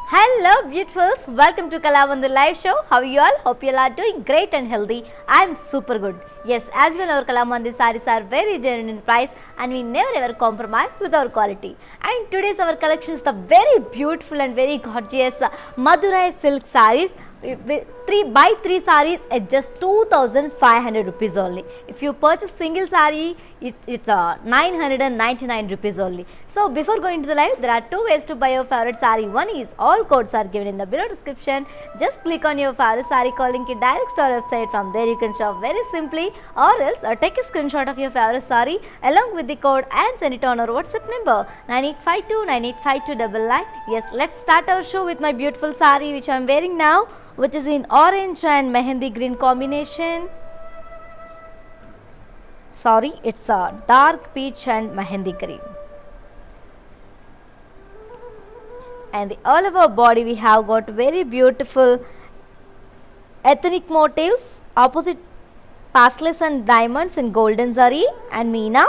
Hello beautifuls, welcome to Kalavandu live show. How are you all? Hope you all are doing great and healthy. I'm super good. Yes, as well our Kalavandu sarees are very genuine in price and we never ever compromise with our quality. And today's our collection is the very beautiful and very gorgeous Madurai silk sarees. 3 sarees at just 2500 rupees only. If you purchase single saree, it's 999 rupees only. So before going to the live, there are two ways to buy your favorite saree. One is all codes are given in the below description. Just click on your favorite saree call link, direct to our website. From there you can shop very simply, or else take a screenshot of your favorite saree along with the code and send it on our WhatsApp number 9852985299. Yes, let's start our show with my beautiful saree which I am wearing now, which is in orange and mehendi green combination. Sorry, it's a dark peach and mehendi green. And all over body we have got very beautiful ethnic motifs, opposite pastel and diamonds in golden zari and meena.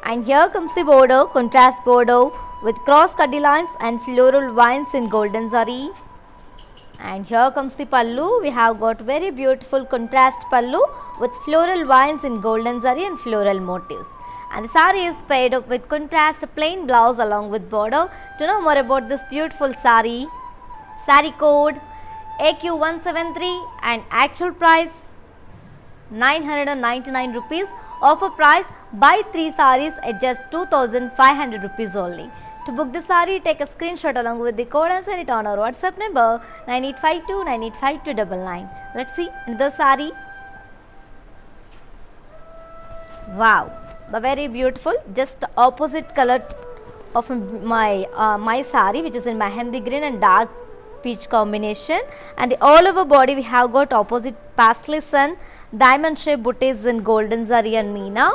And here comes the border, contrast border with cross cutty lines and floral vines in golden zari. And here comes the pallu. We have got very beautiful contrast pallu with floral vines in golden zari and floral motifs. And the saree is paired up with contrast plain blouse along with border. To know more about this beautiful saree, saree code AQ173 and actual price 999 rupees. Offer price buy 3 sarees at just 2500 rupees only. To book the saree, take a screenshot along with the code and send it on our WhatsApp number 9852985299. Let's see another saree. Wow, the very beautiful, just opposite color of my saree, which is in mehendi green and dark peach combination. And the all over body we have got opposite pastel and diamond shaped booties in golden zari and meena.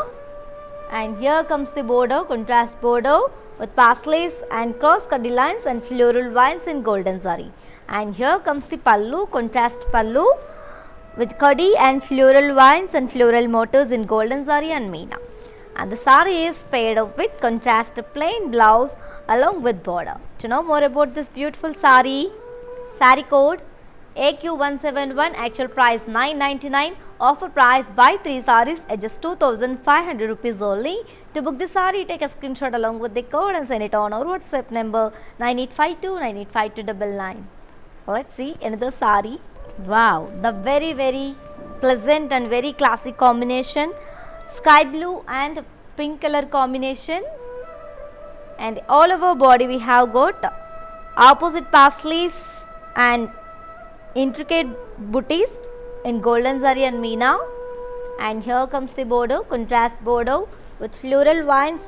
And here comes the border, contrast border with pastels and cross cutty lines and floral vines in golden zari. And here comes the pallu, contrast pallu with cuddy and floral vines and floral motifs in golden zari and meena. And the saree is paired up with contrast plain blouse along with border. To know more about this beautiful saree, saree code AQ171, actual price 999, offer price buy 3 sarees at just 2500 rupees only. To book the saree, take a screenshot along with the code and send it on our WhatsApp number 9852985299. Let's see another saree. Wow, the very pleasant and very classic combination, sky blue and pink color combination. And all over body we have got opposite pastels and intricate booties in golden zari and meena. And here comes the border, contrast border with floral vines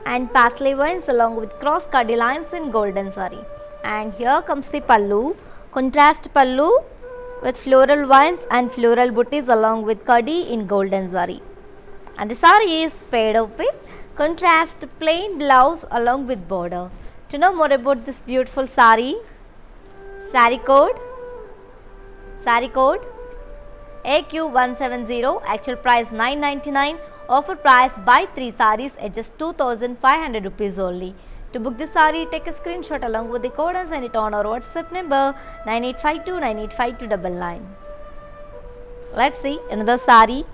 and pastel vines along with cross cutty lines in golden zari. And here comes the pallu, contrast pallu with floral vines and floral booties along with cuddy in golden zari. And the saree is paired up with contrast plain blouse along with border. To know more about this beautiful saree, saree code AQ170, actual price 999, offer price buy 3 sarees at just 2500 rupees only. To book this saree, take a screenshot along with the code and send it on our WhatsApp number 9852985299. Let's see another saree.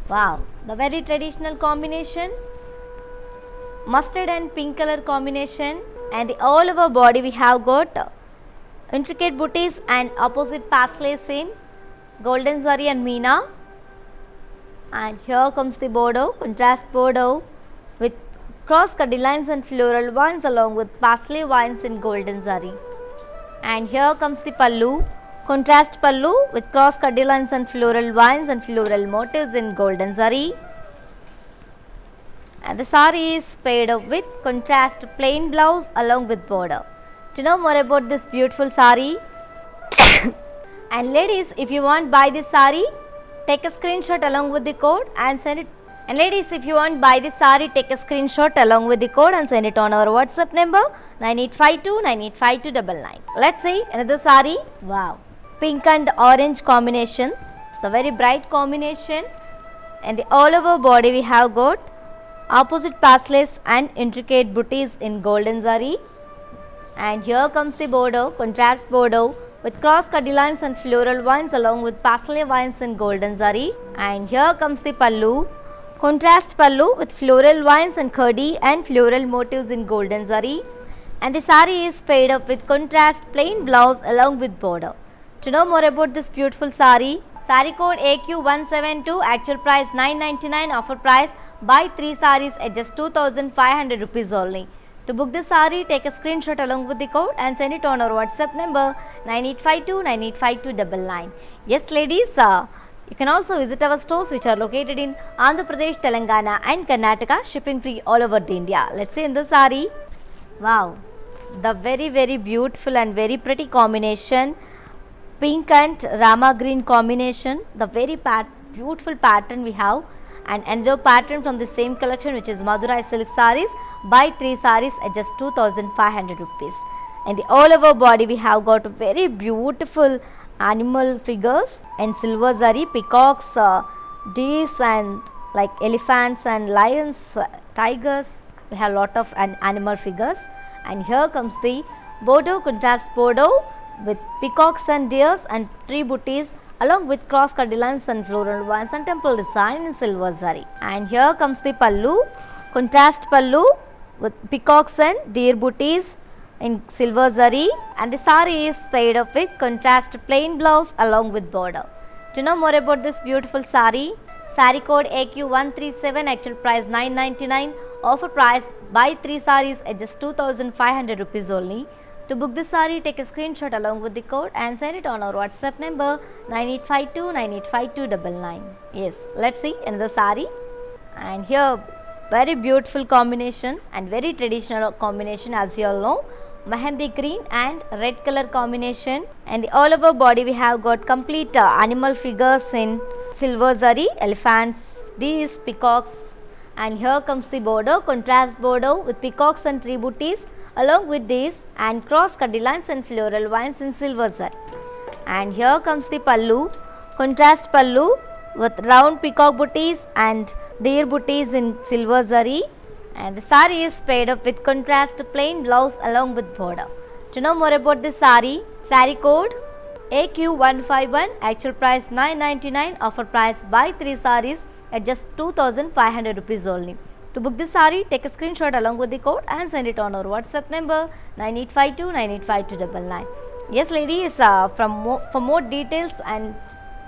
Wow, the very traditional combination, mustard and pink color combination. And the all over body we have got intricate booties and opposite pastels in golden zari and meena. And here comes the border, contrast border with cross cutty lines and floral vines along with pastel vines in golden zari. And here comes the pallu, contrast pallu with cross cutty lines and floral vines and floral motifs in golden zari. And the saree is paired up with contrast plain blouse along with border. To know more about this beautiful saree and ladies, if you want buy this saree, take a screenshot along with the code and send it. And ladies, if you want buy this saree, take a screenshot along with the code and send it on our WhatsApp number 9852985299. Let's see another saree. Wow, pink and orange combination, the very bright combination. And the all over body we have got opposite pastels and intricate booties in golden zari. And here comes the border, contrast border with cross cutty lines and floral vines along with pastel vines in golden zari. And here comes the pallu, contrast pallu with floral vines and khadi and floral motifs in golden zari. And the sari is paired up with contrast plain blouse along with border. To know more about this beautiful sari, sari code AQ172, actual price 999, offer price buy 3 saris at just 2500 rupees only. To book this sari, take a screenshot along with the code and send it on our WhatsApp number 9852985299. Yes ladies, you can also visit our stores which are located in Andhra Pradesh, Telangana and Karnataka, shipping free all over the India. Let's see in the sari. Wow, the very beautiful and very pretty combination, pink and rama green combination, the very beautiful pattern we have. And another pattern from the same collection, which is Madurai silk saris. Buy 3 saris at just 2500 rupees. And the all over body we have got very beautiful animal figures and silver zari, peacocks, deers and like elephants and lions, tigers. We have lot of animal figures. And here comes the border, contrast border with peacocks and deers and tree booties along with cross cutty lines and floral vines and temple design in silver zari. And here comes the pallu, contrast pallu with peacocks and deer booties in silver zari. And the sari is paired up with contrast plain blouse along with border. To know more about this beautiful sari, sari code AQ137, actual price 999, offer price buy 3 saris at just 2500 rupees only. To book this sari, take a screenshot along with the code and send it on our WhatsApp number 9852985299. Yes, let's see another sari. And here very beautiful combination and very traditional combination, as you all know, mehendi green and red color combination. And the all over body we have got complete animal figures in silver zari, elephants, deers, peacocks. And here comes the border, contrast border with peacocks and tree booties along with these and cross cutty lines and floral vines in silver zari. And here comes the pallu, contrast pallu with round peacock booties and deer booties in silver zari. And the sari is paired up with contrast plain blouse along with border. To know more about this sari, sari code AQ151, actual price 999, offer price buy 3 saris at just 2500 rupees only. To book this sari, take a screenshot along with the code and send it on our WhatsApp number 9852985299. Yes ladies, for more details and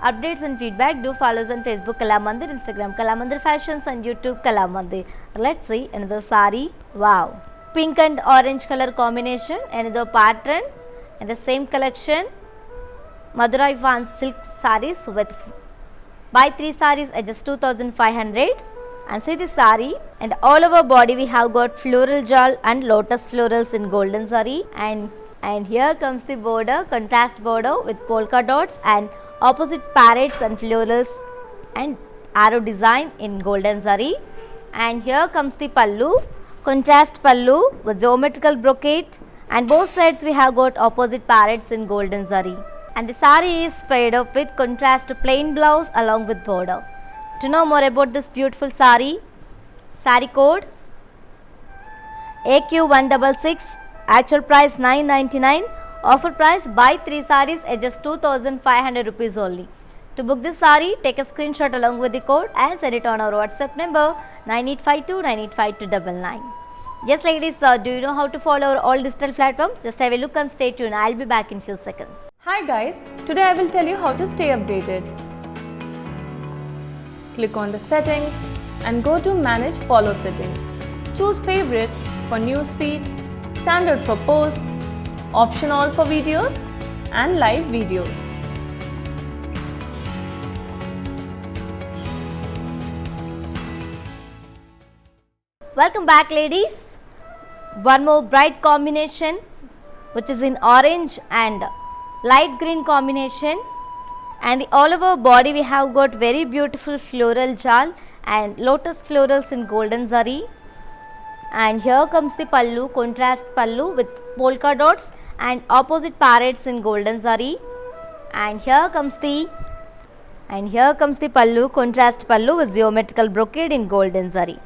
updates and feedback, do follow us on Facebook Kalamandir, Instagram Kalamandir Fashions and YouTube Kalamandir. Let's see another sari. Wow, pink and orange color combination, another pattern in the same collection, Madurai Van silk saris with buy 3 saris at just 2500. And see the sari, and all over body we have got floral jal and lotus florals in golden zari. And here comes the border, contrast border with polka dots and opposite parrots and florals and arrow design in golden zari. And here comes the pallu, contrast pallu with geometrical brocade, and both sides we have got opposite parrots in golden zari. And the sari is paired up with contrast plain blouse along with border. To know more about this beautiful sari, sari code AQ166, actual price 999, offer price buy 3 saris at just 2500 rupees only. To book this sari, take a screenshot along with the code and send it on our WhatsApp number 9852985299. Yes ladies, do you know how to follow our all digital platforms? Just have a look and stay tuned. I'll be back in few seconds. Hi guys, today I will tell you how to stay updated. Click on the settings and go to manage follow settings. Choose favorites for newsfeed, standard for posts, option all for videos and live videos. Welcome back ladies. One more bright combination which is in orange and light green combination, and the all over body we have got very beautiful floral jal and lotus florals in golden zari. And here comes the pallu, contrast pallu with polka dots and opposite parrots in golden zari. And here comes the pallu, contrast pallu with geometrical brocade in golden zari.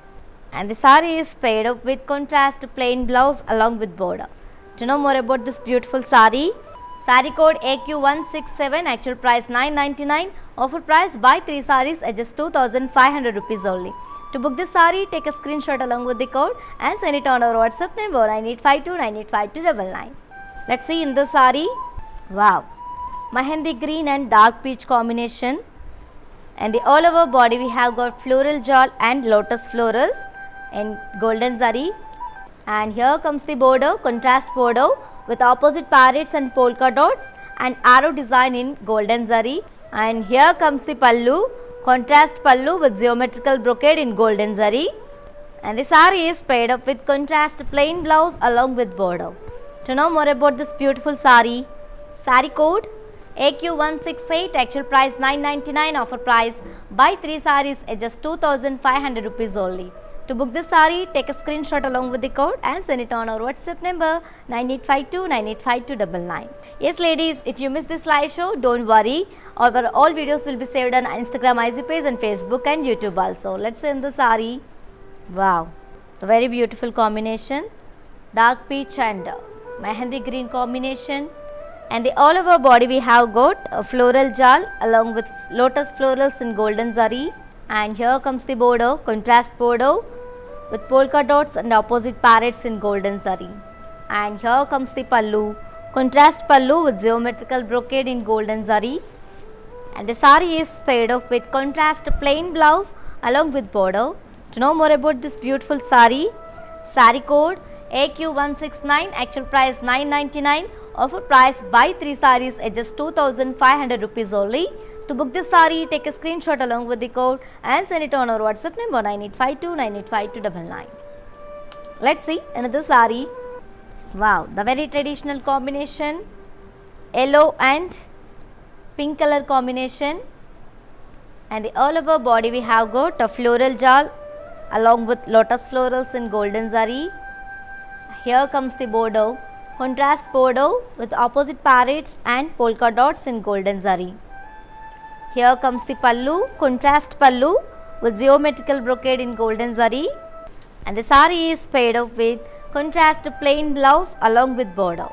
And the sari is paired up with contrast plain blouse along with border. To know more about this beautiful sari, sari code AQ167, actual price 999, offer price buy 3 sarees at just 2500 rupees only. To book this sari, take a screenshot along with the code and send it on our WhatsApp number 9852985299. Let's see in the sari. Wow, mehendi green and dark peach combination, and the all over body we have got floral jewel and lotus florals in golden zari. And here comes the border, contrast border with opposite parrots and polka dots and arrow design in golden zari. And here comes the pallu, contrast pallu with geometrical brocade in golden zari. And the sari is paired up with contrast plain blouse along with border. To know more about this beautiful sari, sari code AQ168, actual price 999, offer price buy 3 sarees at just 2500 rupees only. To book this sari, take a screenshot along with the code and send it on our WhatsApp number 9852985299. Yes ladies, if you missed this live show, don't worry. Our all videos will be saved on Instagram, IG page and Facebook and YouTube also. Let's send the sari. Wow, a very beautiful combination. Dark peach and mehendi green combination. And the all over body we have got a floral jal along with lotus florals in golden zari. And here comes the border, contrast border with polka dots and opposite parrots in golden zari. And here comes the pallu, contrast pallu with geometrical brocade in golden zari. And the sari is paired up with contrast plain blouse along with border. To know more about this beautiful sari, sari code AQ169, actual price 999, offer price buy 3 sarees at just 2500 rupees only. To book this sari, take a screenshot along with the code and send it on our WhatsApp number 9852985299. Let's see another sari. Wow, the very traditional combination, yellow and pink color combination, and the all over body we have got a floral jal along with lotus florals in golden zari. Here comes the border, contrast border with opposite parrots and polka dots in golden zari. Here comes the pallu, contrast pallu with geometrical brocade in golden zari. And the sari is paired up with contrast plain blouse along with border.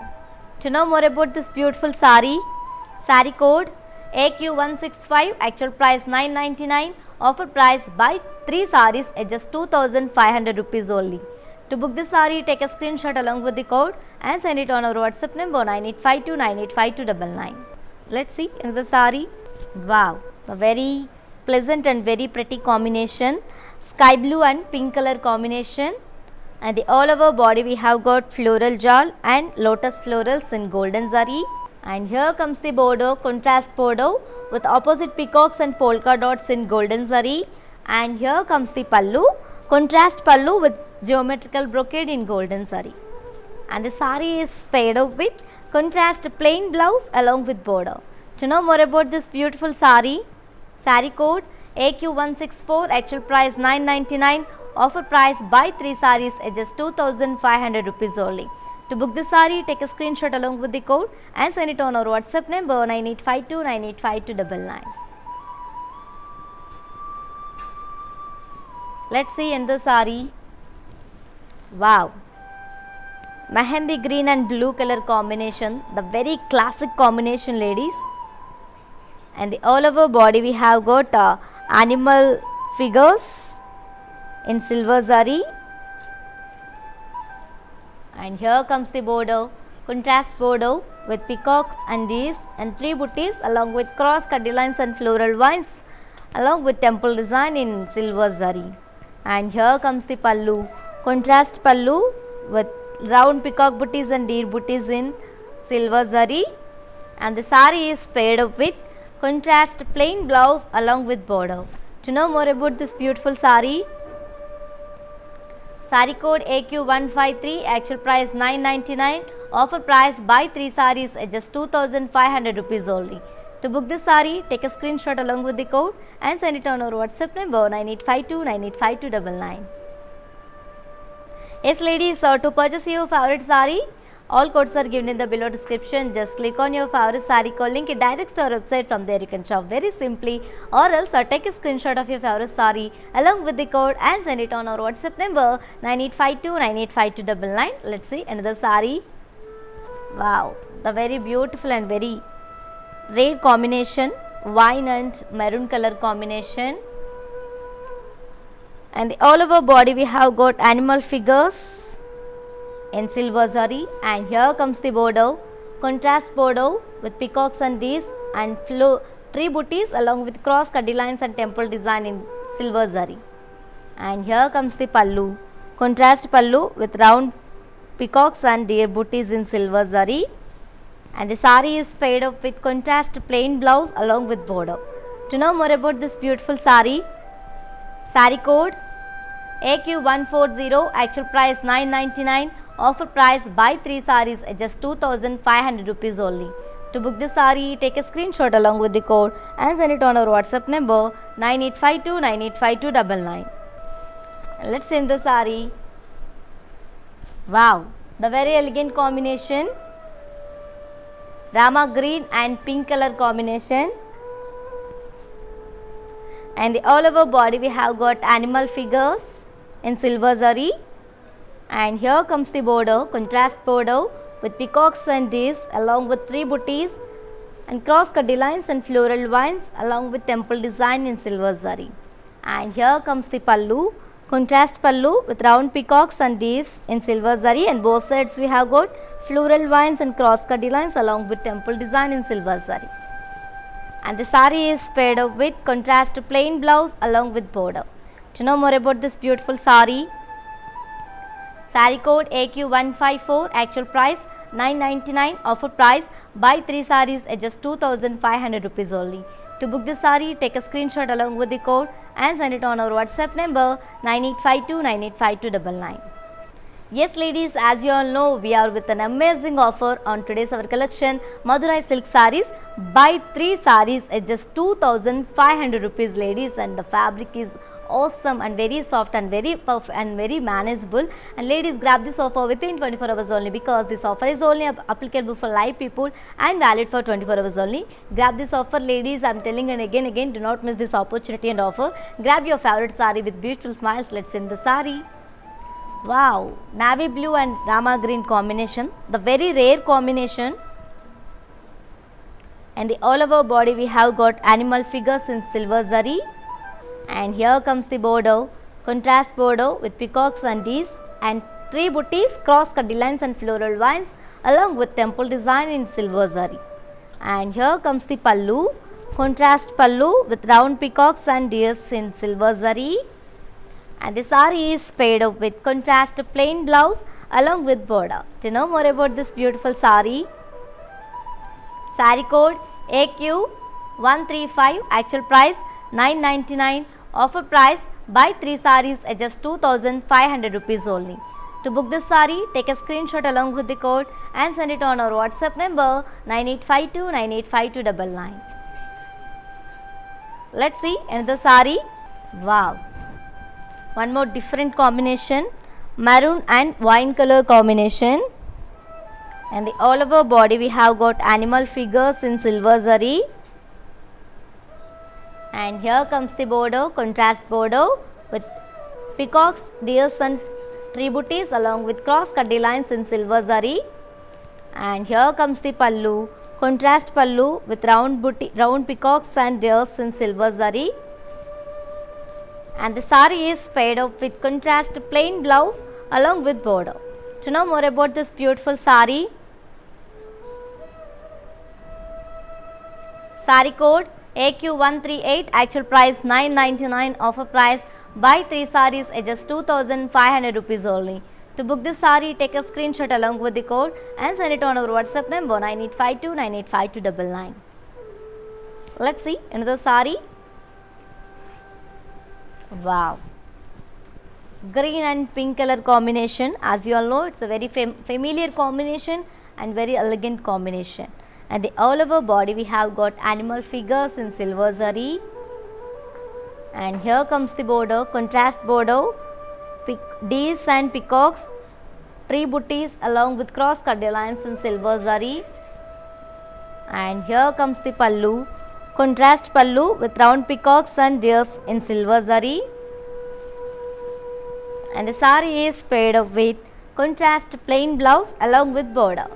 To know more about this beautiful sari, sari code AQ165, actual price 999, offer price buy 3 sarees at just 2500 rupees only. To book this sari, take a screenshot along with the code and send it on our WhatsApp number 9852985299. Let's see another sari. Wow, a very pleasant and very pretty combination, sky blue and pink color combination, and the all over body we have got floral jal and lotus florals in golden zari. And here comes the border, contrast border with opposite peacocks and polka dots in golden zari. And here comes the pallu, contrast pallu with geometrical brocade in golden zari. And the sari is paired up with contrast plain blouse along with border. To know more about this beautiful sari, sari code AQ164, actual price 999, offer price buy 3 sarees at just 2500 rupees only. To book this sari, take a screenshot along with the code and send it on our WhatsApp number 9852985299. Let's see in the sari. Wow, mehendi green and blue color combination, the very classic combination ladies. And the all over body we have got animal figures in silver zari. And here comes the border, contrast border with peacocks and deers and 3 butties along with cross cutty lines and floral vines along with temple design in silver zari. And here comes the pallu, contrast pallu with round peacock butties and deer butties in silver zari. And the sari is paired up with contrast plain blouse along with border. To know more about this beautiful sari, sari code AQ153, actual price 999, offer price buy 3 sarees at just 2500 rupees only. To book this sari, take a screenshot along with the code and send it on our WhatsApp number 9852985299. Yes ladies, to purchase your favorite sari, all codes are given in the below description. Just click on your favorite sari code link, it directs to our website. From there you can shop very simply, or else take a screenshot of your favorite sari along with the code and send it on our WhatsApp number 9852985299. Let's see another sari. Wow, the very beautiful and very rare combination, wine and maroon color combination. And all over body we have got animal figures in silver zari, and here comes the border, contrast border with peacocks and deers and tree booties along with cross cutty lines and temple design in silver zari. And here comes the pallu, contrast pallu with round peacocks and deer booties in silver zari. And the sari is paired up with contrast plain blouse along with border. To know more about this beautiful sari, sari code AQ140, actual price 999, offer price buy 3 saris at just 2500 rupees only. To book this sari, take a screenshot along with the code and send it on our WhatsApp number 9852985299. Let's see the sari. Wow, the very elegant combination, Rama green and pink color combination. And the all over body we have got animal figures in silver zari. And here comes the border, contrast border with peacocks and deers along with tree booties and cross cutty lines and floral vines along with temple design in silver zari. And here comes the pallu, contrast pallu with round peacocks and deers in silver zari, and both sides we have got floral vines and cross cutty lines along with temple design in silver zari. And the sari is paired up with contrast plain blouse along with border. To know more about this beautiful sari, sari code AQ154, actual price 999, offer price buy 3 saris at just 2500 rupees only. To book this sari, take a screenshot along with the code and send it on our WhatsApp number 9852985299. Yes ladies, as you all know, we are with an amazing offer on today's our collection, Madurai silk saris. Buy 3 saris at just 2500 rupees ladies, and the fabric is awesome and very soft and very perfect and very manageable. And ladies, grab this offer within 24 hours only, because this offer is only applicable for live people and valid for 24 hours only. Grab this offer ladies, I am telling and again, do not miss this opportunity and offer. Grab your favorite sari with beautiful smiles. Let's send the sari. Wow, navy blue and Rama green combination, the very rare combination. And the all over body we have got animal figures in silver zari. And here comes the border, contrast border with peacocks and deers and tree booties, cross cutty lines and floral vines along with temple design in silver zari. And here comes the pallu, contrast pallu with round peacocks and deers in silver zari. And the sari is paired up with contrast plain blouse along with border. To know more about this beautiful sari, sari code AQ135, actual price 999, offer price buy 3 saris at just 2500 rupees only. To book this sari, take a screenshot along with the code and send it on our WhatsApp number 9852985299. Let's see another sari. Wow, one more different combination, maroon and wine color combination. And the all over body we have got animal figures in silver zari. And here comes the border, contrast border with peacocks, deers and tree booties along with cross cutty lines in silver zari. And here comes the pallu, contrast pallu with round peacocks and deers in silver zari. And the sari is paired up with contrast plain blouse along with border. To know more about this beautiful sari, sari code AQ138, actual price 999, offer price buy 3 saris at just 2500 rupees only. To book this sari, take a screenshot along with the code and send it on our WhatsApp number 9852985299. Let's see another sari. Wow, green and pink color combination. As you all know, it's a very familiar combination and very elegant combination. And the all over body we have got animal figures in silver zari. And here comes the border, contrast border, deers and peacocks, tree booties along with cross cutty lines in silver zari. And here comes the pallu, contrast pallu with round peacocks and deers in silver zari. And the sari is paired up with contrast plain blouse along with border.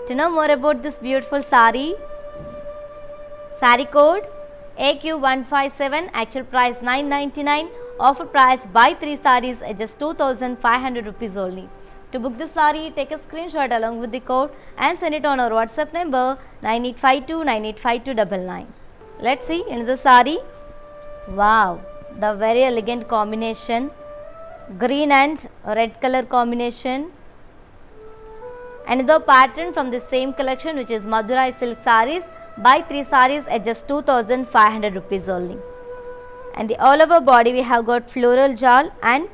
To know more about this beautiful sari, sari code AQ157, actual price 999, offer price buy 3 sarees at just 2500 rupees only. To book this sari, take a screenshot along with the code and send it on our WhatsApp number 9852985299. Let's see another sari. Wow, the very elegant combination, green and red color combination. Another pattern from the same collection, which is Madurai silk sarees. Buy 3 sarees at just 2500 rupees only. And the all over body we have got floral jal and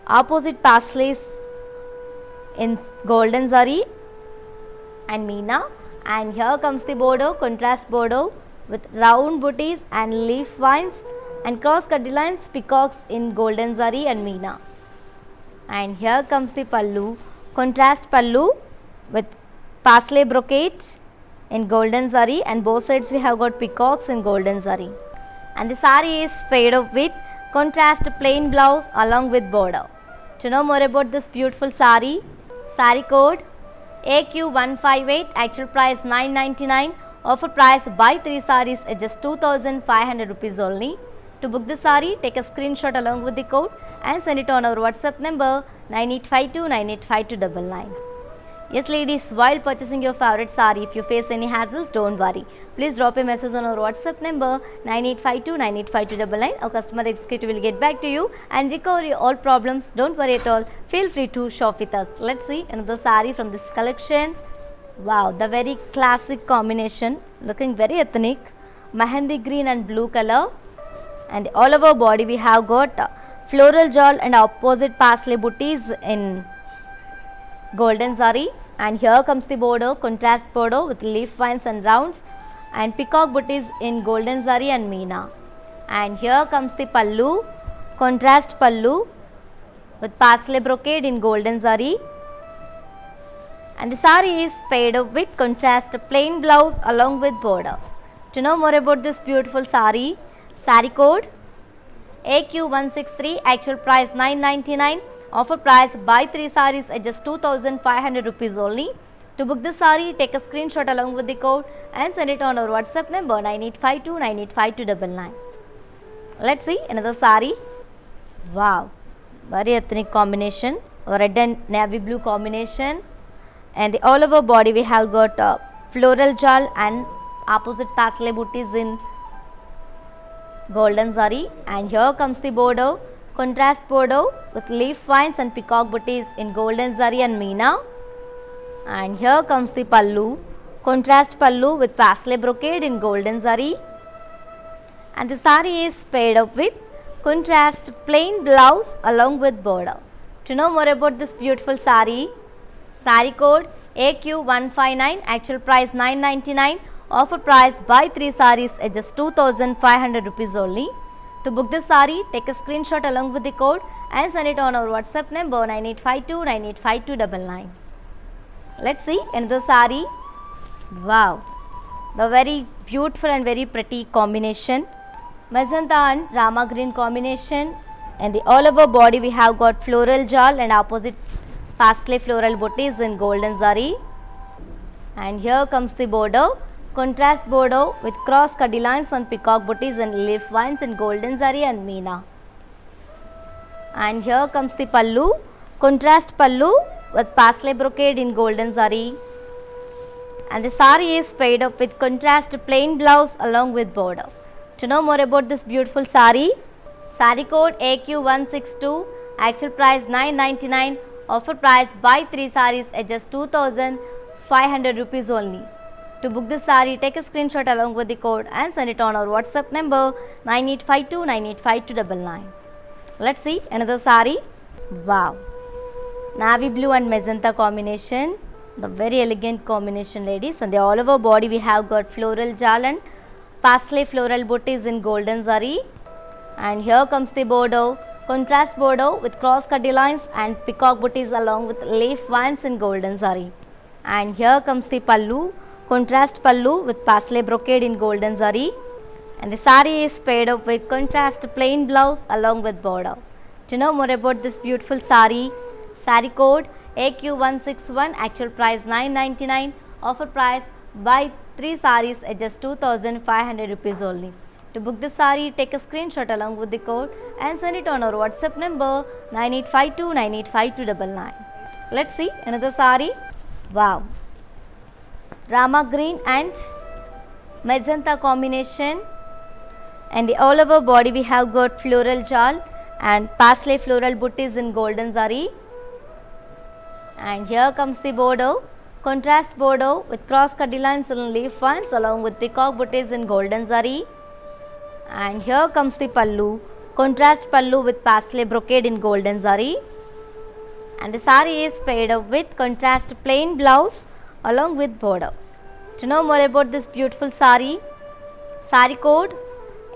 opposite pasleys in golden zari and meena. And here comes the border, contrast border with round booties and leaf vines and cross cut lines, peacocks in golden zari and meena. And here comes the pallu, contrast pallu with parsley brocade in golden zari, and both sides we have got peacocks in golden zari. And the sari is paired up with contrast plain blouse along with border. To know more about this beautiful sari, sari code AQ158, actual price 999, offer price buy 3 sarees at just 2500 rupees only. To book this sari, take a screenshot along with the code and send it on our WhatsApp number 9852985299. Yes ladies, while purchasing your favorite sari, if you face any hassles, don't worry. Please drop a message on our WhatsApp number 9852985299. Our customer executive will get back to you and recover your all problems. Don't worry at all. Feel free to shop with us. Let's see another sari from this collection. Wow, the very classic combination, looking very ethnic. Mehendi green and blue color. And all over body we have got floral jal and opposite parsley booties in golden zari, and here comes the border, contrast border with leaf vines and rounds and peacock booties in golden zari and meena. And here comes the pallu, contrast pallu with parsley brocade in golden zari, and the sari is paired up with contrast plain blouse along with border. To know more about this beautiful sari, sari code AQ163, actual price 999, offer price buy 3 sarees at just 2500 rupees only. To book this sari, take a screenshot along with the code and send it on our WhatsApp number 9852985299. Let's see another sari. Wow, very ethnic combination, red and navy blue combination, and the all over body we have got floral jal and opposite parsley booties in golden zari, and here comes the border, contrast border with leaf vines and peacock booties in golden zari and meena. And here comes the pallu, contrast pallu with parsley brocade in golden zari, and the sari is paired up with contrast plain blouse along with border. To know more about this beautiful sari, sari code AQ159, actual price 999, offer price buy 3 sarees at just 2500 rupees only. To book this sari, take a screenshot along with the code and send it on our WhatsApp number 9852985299. Let's see another sari. Wow, the very beautiful and very pretty combination, magenta and rama green combination, and the all over body we have got floral jal and opposite parsley floral booties in golden zari. And here comes the border, contrast border with cross cutty lines and peacock booties and leaf vines in golden zari and meena. And here comes the pallu, contrast pallu with parsley brocade in golden zari, and the sari is paired up with contrast plain blouse along with border. To know more about this beautiful sari, sari code AQ162, actual price 999, offer price buy 3 sarees at just 2500 rupees only. To book this sari, take a screenshot along with the code and send it on our WhatsApp number 9852985299. Let's see another sari. Wow, navy blue and magenta combination, the very elegant combination ladies, and the all over body we have got floral jal and parsley floral booties in golden zari. And here comes the border, contrast border with cross cutty lines and peacock booties along with leaf vines in golden zari. And here comes the pallu, contrast pallu with parsley brocade in golden zari, and the sari is paired up with contrast plain blouse along with border. To know more about this beautiful sari, sari code AQ161, actual price 999, Offer price buy 3 sarees at just 2500 rupees only. To book the saree, take a screenshot along with the code and send it on our WhatsApp number 9852985299. Let's see another saree. Wow. Rama green and magenta combination, and the all over body we have got floral jal and parsley floral booties in golden zari. And here comes the border, contrast border with cross cut lines and leaf ones along with peacock booties in golden zari. And here comes the pallu, contrast pallu with parsley brocade in golden zari. And the saree is paired up with contrast plain blouse along with border. To know more about this beautiful saree, saree code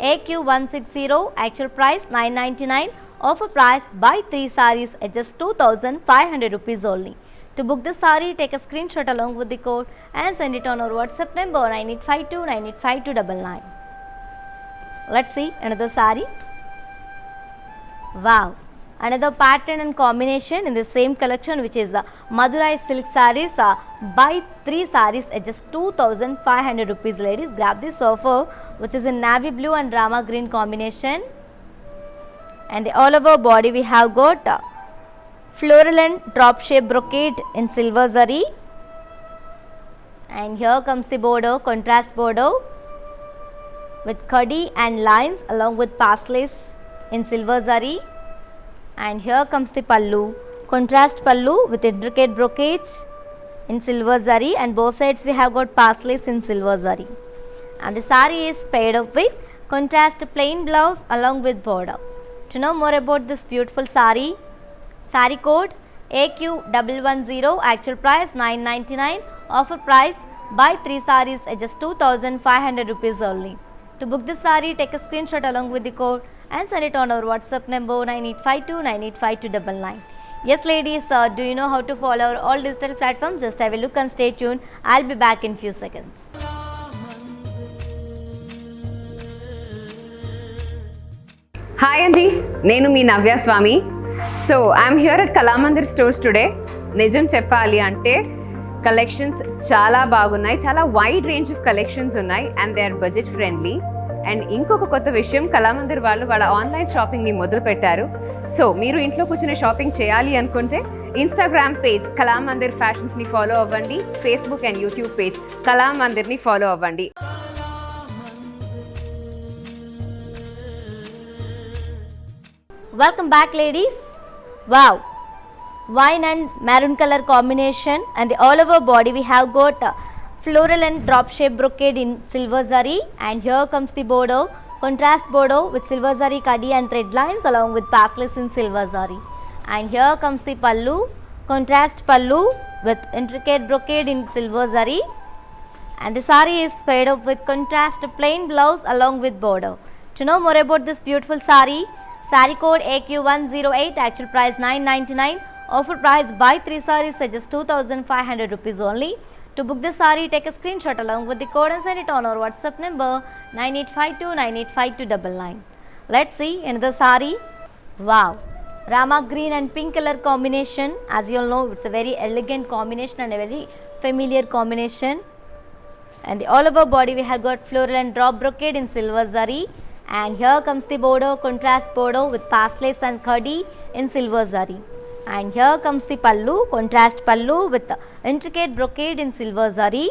AQ160, actual price 999, offer price buy 3 sarees at just 2500 rupees only. To book the saree, take a screenshot along with the code and send it on our WhatsApp number 9852985299. Let's see another saree. Wow. Another pattern and combination in the same collection, which is the Madurai silk sarees. Buy 3 sarees at just 2500 rupees. Ladies, grab this offer, which is in navy blue and rama green combination. And the all over body we have got floral and drop shape brocade in silver zari. And here comes the border, contrast border with khadi and lines along with parslays in silver zari. And here comes the pallu, contrast pallu with intricate brocade in silver zari, and both sides we have got parslays in silver zari. And the saree is paired up with contrast plain blouse along with border. To know more about this beautiful saree, saree code AQ110, actual price 999, offer price buy 3 sarees at just 2500 rupees only. To book this saree, take a screenshot along with the code and send it on our WhatsApp number 9852985299. Yes ladies, do you know how to follow our all digital platforms? Just have a look and stay tuned. I'll be back in few seconds. Hi Andy, నేను మీ Navya Swami. So I'm here at Kalamandir stores today. నిజం చెప్పాలి అంటే collections చాలా బాగున్నాయి, చాలా wide range of collections ఉన్నాయి and they are budget friendly. And ఇంకొక కొత్త విషయం, కళామందిర్ వాళ్ళు వాళ్ళ ఆన్లైన్ షాపింగ్ని మొదలు పెట్టారు. సో మీరు ఇంట్లో కూర్చుని షాపింగ్ చేయాలి అనుకుంటే ఇన్స్టాగ్రామ్ పేజ్ కళామందిర్ ఫ్యాషన్స్ని ఫాలో అవ్వండి, ఫేస్బుక్ అండ్ యూట్యూబ్ పేజ్ కళామందిర్ని ఫాలో అవ్వండి. Welcome back ladies. Wow, wine and maroon color combination, and the all over body we have got floral and drop shape brocade in silver zari. And here comes the border, contrast border with silver zari kadi and thread lines along with parslays in silver zari. And here comes the pallu, contrast pallu with intricate brocade in silver zari. And the saree is paired up with contrast plain blouse along with border. To know more about this beautiful saree, saree code AQ108, actual price 999, offer price buy 3 sarees at just 2500 rupees only. To book the saree, take a screenshot along with the code and send it on our WhatsApp number 9852985299. Let's see another saree. Wow, rama green and pink color combination. As you all know, it's a very elegant combination and a very familiar combination. And the all over body we have got floral and drop brocade in silver zari. And here comes the border, contrast border with parslays and khadi in silver zari. And here comes the pallu, contrast pallu with intricate brocade in silver zari.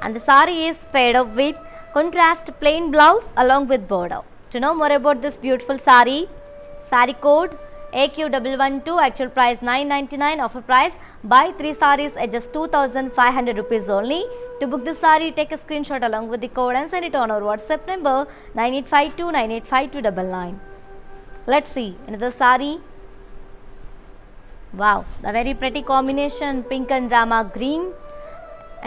And the saree is paired up with contrast plain blouse along with border. To know more about this beautiful saree, saree code AQ112, actual price 999, offer price buy 3 sarees at just 2500 rupees only. To book the saree, take a screenshot along with the code and send it on our WhatsApp number 9852985299. Let's see another saree. Wow, the very pretty combination, pink and rama green.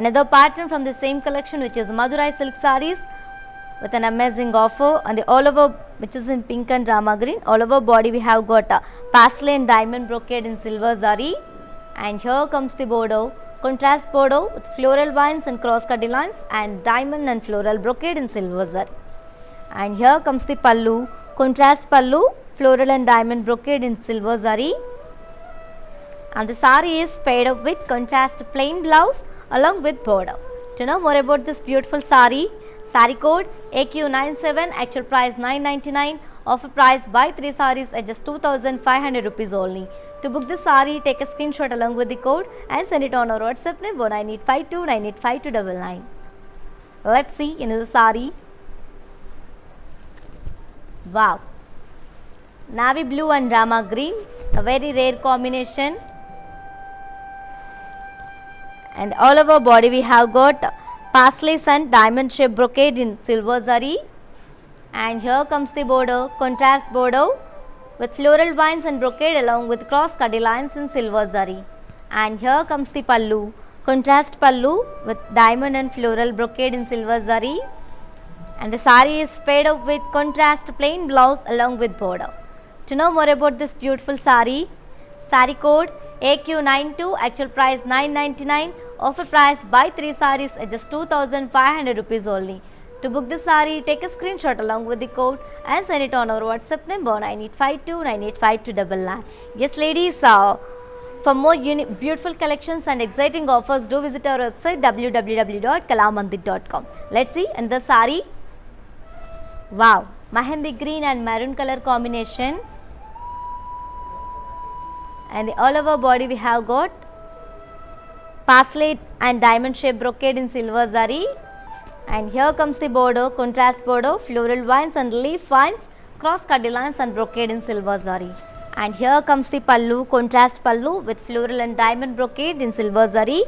Another pattern from the same collection, which is Madurai silk sarees with an amazing offer, and the all over, which is in pink and rama green. All over body we have got parsley and diamond brocade in silver zari. And here comes the border, contrast border with floral vines and cross cut lines and diamond and floral brocade in silver zari. And here comes the pallu, contrast pallu, floral and diamond brocade in silver zari. And the saree is paired up with contrast plain blouse along with border. To know more about this beautiful sari, sari code AQ97, actual price 999, offer price buy 3 saris at just 2500 rupees only. To book this sari, take a screenshot along with the code and send it on our WhatsApp number 9852985299. Let's see another sari. Wow, navy blue and rama green, a very rare combination. And all over body we have got parsley and diamond shaped brocade in silver zari. And here comes the border, contrast border with floral vines and brocade along with cross cutty lines in silver zari. And here comes the pallu, contrast pallu with diamond and floral brocade in silver zari. And the sari is paired up with contrast plain blouse along with border. To know more about this beautiful sari, sari code AQ92, actual price 999, offer price buy 3 saris at just 2500 rupees only. To book this sari, take a screenshot along with the code and send it on our WhatsApp number 9852985299. Yes ladies, for more beautiful collections and exciting offers, do visit our website www.kalamandir.com. Let's see another sari. Wow, mehendi green and maroon color combination. And all over body we have got parsley and diamond shaped brocade in silver zari. And here comes the border, contrast border, floral vines and leaf vines, cross cutty lines and brocade in silver zari. And here comes the pallu, contrast pallu with floral and diamond brocade in silver zari.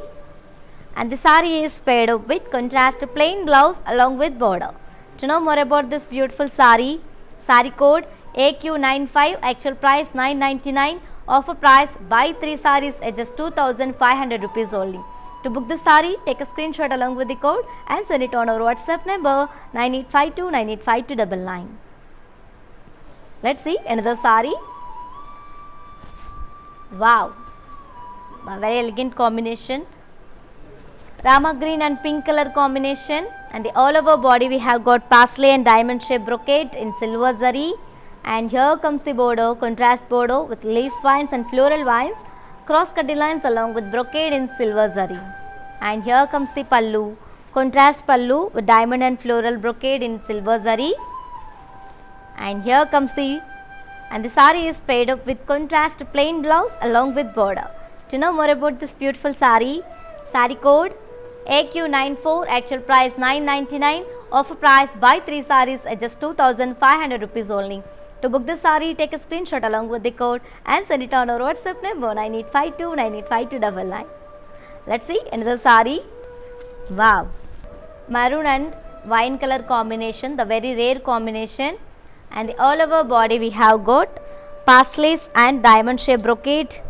And the sari is paired up with contrast plain blouse along with border. To know more about this beautiful sari, sari code AQ95, actual price 999, offer price buy 3 saris at just 2500 rupees only. To book the sari, take a screenshot along with the code and send it on our WhatsApp number 9852985299. Let's see another sari. Wow, a very elegant combination. Rama green and pink color combination. And the all over body we have got parsley and diamond shaped brocade in silver zari. And here comes the border, contrast border with leaf vines and floral vines, cross cutty lines along with brocade in silver zari. And here comes the pallu, contrast pallu with diamond and floral brocade in silver zari. And here comes the sari is paired up with contrast plain blouse along with border. To know more about this beautiful sari, sari code AQ94, actual price 999, offer price buy 3 saris at just 2500 rupees only. To book this sari, take a screenshot along with the code and send it on our WhatsApp number 9852985299. Let's see another sari. Wow, maroon and wine color combination, the very rare combination. And the all over body we have got parsleys and diamond shaped brocade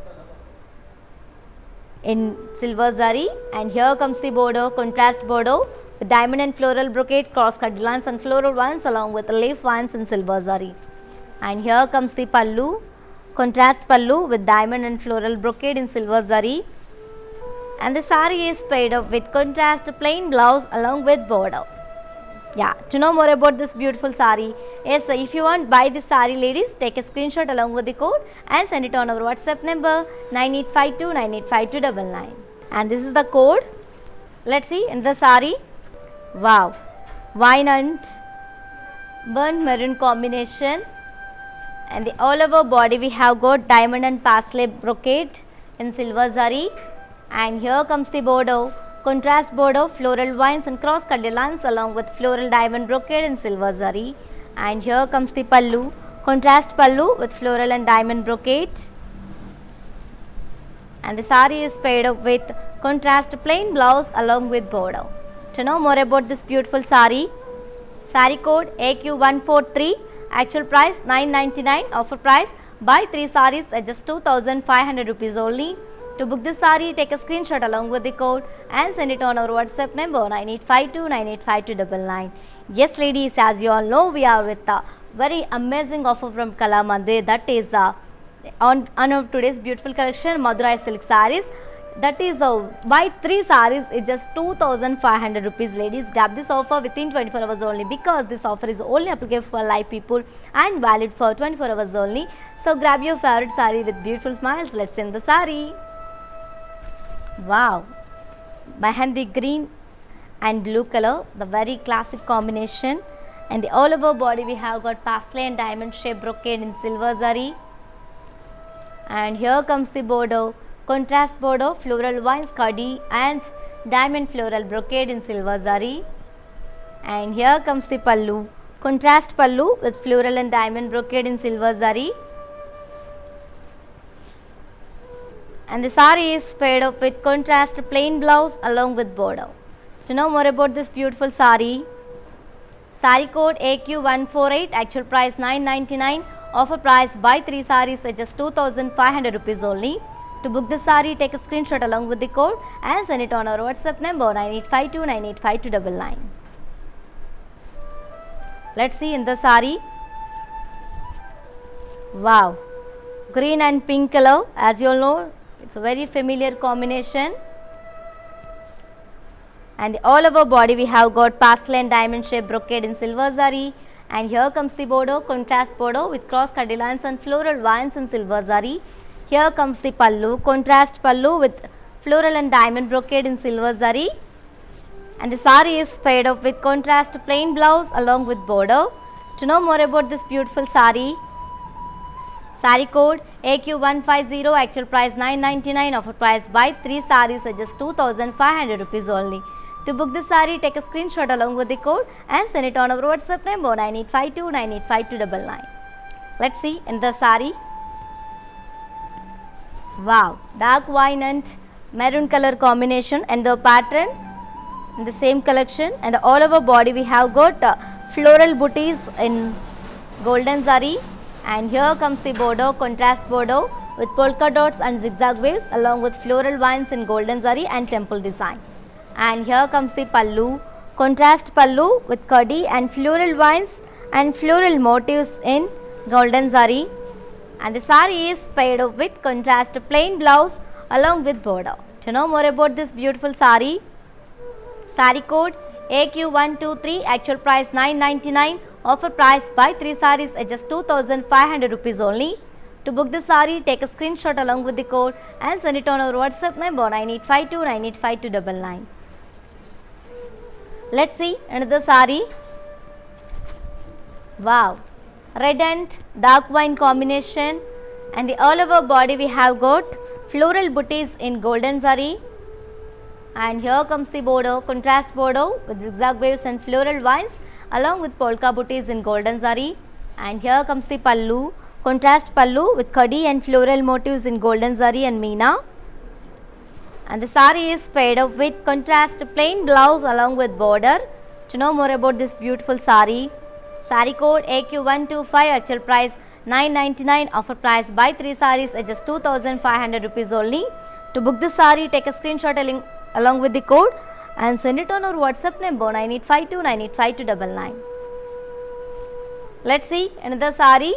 in silver zari. And here comes the border, contrast border with diamond and floral brocade, cross cut lines and floral vines along with leaf vines in silver zari. And here comes the pallu, contrast pallu with diamond and floral brocade in silver zari. And the sari is paired up with contrast plain blouse along with border. Yeah, to know more about this beautiful sari, yes, if you want buy this sari ladies, take a screenshot along with the code and send it on our WhatsApp number 9852985299. And this is the code. Let's see in the sari. Wow, wine and burnt maroon combination. And the all over body we have got diamond and parsley brocade in silver zari. And here comes the border, contrast border, floral vines and cross cut lines along with floral diamond brocade in silver zari. And here comes the pallu, contrast pallu with floral and diamond brocade. And the sari is paired up with contrast plain blouse along with border. To know more about this beautiful sari, sari code AQ143, actual price 999, offer price buy 3 saris at just 2500 rupees only. To book this sari, take a screenshot along with the code and send it on our WhatsApp number 9852985299. Yes ladies, as you all know, we are with a very amazing offer from Kalamandir, that is on our today's beautiful collection Madurai silk saris. That is buy 3 saris is just 2500 rupees. Ladies, grab this offer within 24 hours only, because this offer is only applicable for live people and valid for 24 hours only. So grab your favorite sari with beautiful smiles. Let's send the sari. Wow, mehendi green and blue color, the very classic combination. And the all over body we have got pastel and diamond shape brocade in silver zari. And here comes the border, contrast border, floral vines, kadi and diamond floral brocade in silver zari. And here comes the pallu, contrast pallu with floral and diamond brocade in silver zari. And the saree is paired up with contrast plain blouse along with border. To know more about this beautiful saree, saree code AQ148, actual price 999, offer price buy 3 sarees at just 2500 rupees only. To book the saree, take a screenshot along with the code and send it on our WhatsApp number 9852985299. Let's see in the saree. Wow, green and pink color, as you all know, it's a very familiar combination. And all over body we have got pastel and diamond shape brocade in silver zari. And here comes the border, contrast border with cross cut lines and floral vines in silver zari. Here comes the pallu, contrast pallu with floral and diamond brocade in silver zari. And the saree is paired up with contrast plain blouse along with border. To know more about this beautiful saree, saree code AQ150, actual price 999, offer price buy 3 sarees at just 2500 rupees only. To book this saree, take a screenshot along with the code and send it on our WhatsApp number 9852985299. Let's see in the saree. Wow, dark wine and maroon color combination and the pattern in the same collection. And all over body we have got floral booties in golden zari. And here comes the border, contrast border with polka dots and zigzag waves along with floral vines in golden zari and temple design. And here comes the pallu, contrast pallu with kadi and floral vines and floral motifs in golden zari. And the saree is paired up with contrast plain blouse along with border. To know more about this beautiful saree, saree code AQ123, actual price 999, offer price buy 3 sarees at just 2500 rupees only. To book the saree, take a screenshot along with the code and send it on our WhatsApp number 9852985299. Let's see another saree. Wow, red and dark wine combination. And the all over body we have got floral booties in golden zari. And here comes the border, contrast border with zigzag waves and floral vines along with polka booties in golden zari. And here comes the pallu, contrast pallu with kadi and floral motifs in golden zari and meena. And the saree is paired up with contrast plain blouse along with border. To know more about this beautiful saree, saree code AQ125, actual price 999, offer price buy 3 sarees at just 2500 rupees only. To book this saree, take a screenshot along with the code and send it on our WhatsApp number 9852985299. Let's see another saree.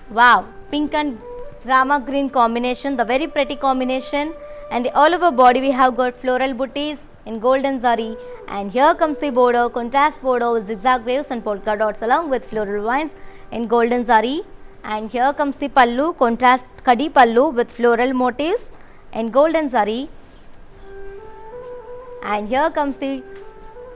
Wow, pink and rama green combination, the very pretty combination. And the all over body we have got floral booties in golden zari. And here comes the border, contrast border with zigzag waves and polka dots along with floral vines in golden zari. And here comes the pallu, contrast kadi pallu with floral motifs in golden zari. And here comes the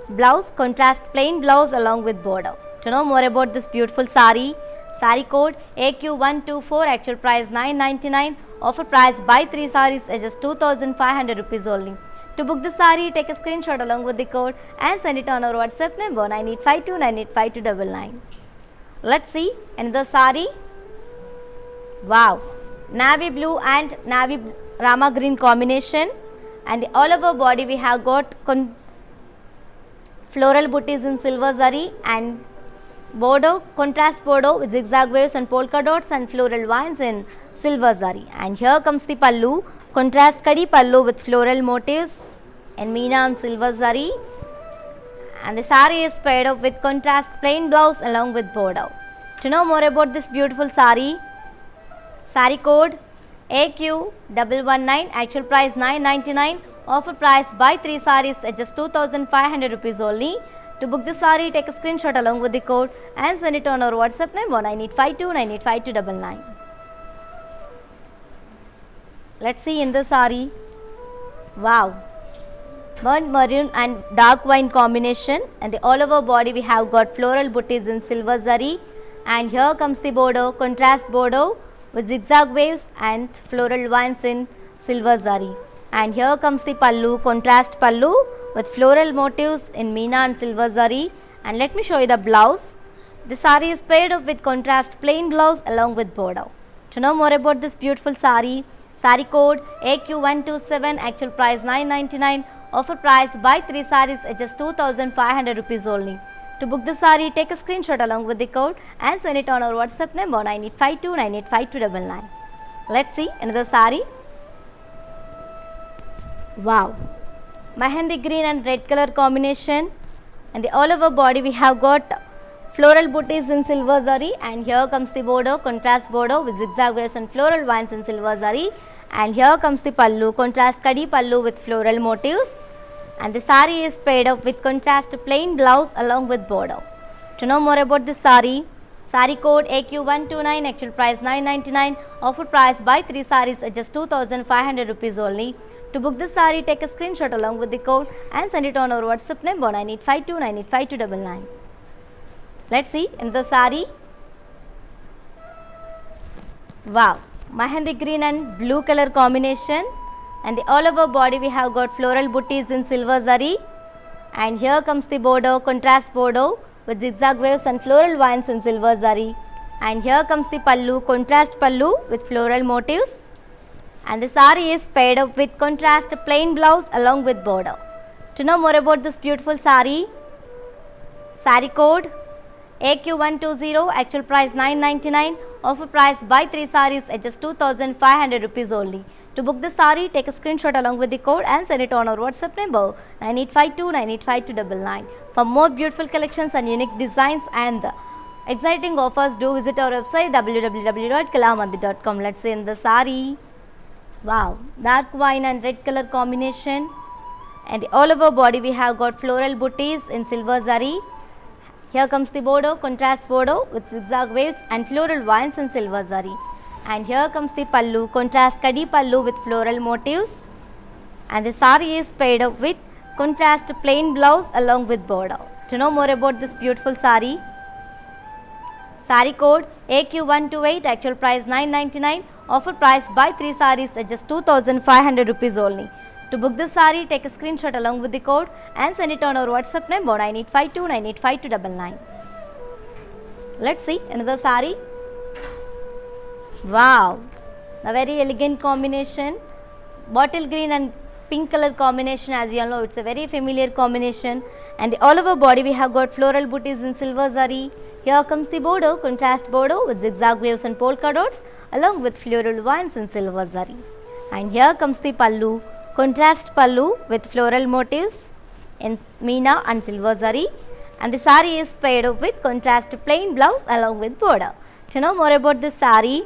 blouse, contrast plain blouse along with border. To know more about this beautiful saree, saree code AQ124, actual price 999, offer price buy 3 sarees at just 2500 rupees only. To book the saree, take a screenshot along with the code and send it on our WhatsApp number 9852985299. Let's see another saree. Wow, navy blue and navy rama green combination. And the all over body we have got floral booties in silver zari and border, contrast border with zigzag waves and polka dots and floral vines in silver zari. And here comes the pallu, contrast kadi pallu with floral motifs and meena and silver zari. And the saree is paired up with contrast plain blouse along with border. To know more about this beautiful saree, saree code AQ119, actual price 999, offer price buy 3 sarees at just 2500 rupees only. To book the saree, take a screenshot along with the code and send it on our WhatsApp number 9852985299. Let's see in the saree. Wow. Burnt maroon and dark wine combination, and the all over body we have got floral booties in silver zari, and here comes the bordeaux, contrast bordeaux with zigzag waves and floral vines in silver zari, and here comes the pallu, contrast pallu with floral motifs in meena and silver zari. And let me show you the blouse. The sari is paired up with contrast plain blouse along with bordeaux. To know more about this beautiful sari, sari code AQ127, actual price 999, offer price buy 3 saris at just 2500 rupees only. To book the sari, take a screenshot along with the code and send it on our WhatsApp number 9852985299. Let's see another sari. Wow, mehendi green and red color combination, and the all over body we have got floral booties in silver zari, and here comes the bordeaux, contrast bordeaux with zigzag waves and floral vines in silver zari, and here comes the pallu, contrast kadi pallu with floral motifs, and the sari is paired up with contrast plain blouse along with bordeaux. To know more about this sari, sari code AQ129, actual price 999, offer price buy 3 saris at just 2500 rupees only. To book this sari, take a screenshot along with the code and send it on our WhatsApp number 9852985299. Let's see another sari. Wow, mehendi green and blue color combination, and the all over body we have got floral booties in silver zari, and here comes the bordeaux, contrast bordeaux with zigzag waves and floral vines in silver zari, and here comes the pallu, contrast pallu with floral motifs, and the sari is paired up with contrast plain blouse along with bordeaux. To know more about this beautiful sari, sari code AQ120, actual price 999, offer price buy 3 saris at just 2500 rupees only. To book the sari, take a screenshot along with the code and send it on our WhatsApp number 9852985299. For more beautiful collections and unique designs and exciting offers, do visit our website www.kalamandir.com. Let's see in the sari. Wow, dark wine and red color combination, and the all over body we have got floral booties in silver zari. Here comes the bordeaux, contrast bordeaux with zigzag waves and floral vines in silver zari, and here comes the pallu, contrast kadi pallu with floral motifs, and the sari is paired up with contrast plain blouse along with bordeaux. To know more about this beautiful sari, sari code AQ128, actual price 999, offer price buy 3 saris at just 2500 rupees only. To book this sari, take a screenshot along with the code and send it on our WhatsApp number 9852985299. Let's see another sari. Wow, a very elegant combination, bottle green and pink color combination. As you all know, it's a very familiar combination, and the all over body we have got floral booties in silver zari. Here comes the bordeaux, contrast bordeaux with zigzag waves and polka dots along with floral vines in silver zari, and here comes the pallu, contrast pallu with floral motifs in meena and silver zari, and the sari is paired up with contrast plain blouse along with border. To know more about this sari,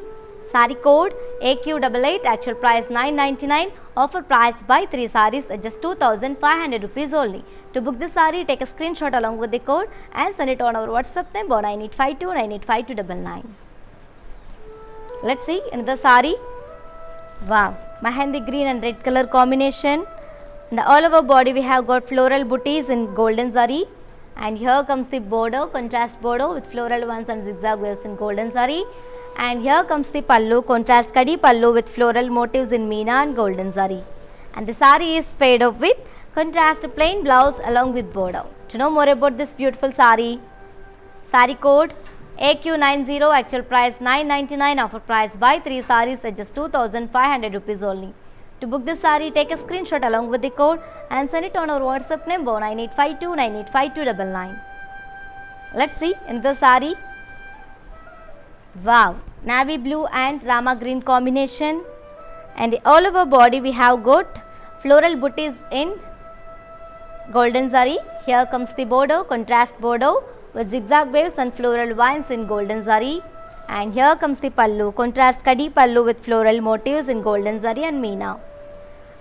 sari code AQ88, actual price 999, offer price buy 3 saris at just 2500 rupees only. To book this sari, take a screenshot along with the code and send it on our WhatsApp number 9852985299. Let's see another sari. Wow, mehendi green and red color combination. In the all over body we have got floral booties in golden zari, and here comes the bordeaux, contrast bordeaux with floral ones and zigzag waves in golden zari, and here comes the pallu, contrast kadi pallu with floral motifs in meena and golden zari, and the sari is paired up with contrast plain blouse along with bordeaux. To know more about this beautiful sari, sari code AQ90, actual price 999, offer price buy 3 saris at just 2500 rupees only. To book this sari, take a screenshot along with the code and send it on our WhatsApp number 9852985299. Let's see another sari. Wow, navy blue and rama green combination, and the all over body we have got floral booties in golden zari. Here comes the bordeaux, contrast bordeaux with zigzag waves and floral vines in golden zari, and here comes the pallu, contrast kadi pallu with floral motifs in golden zari and meena,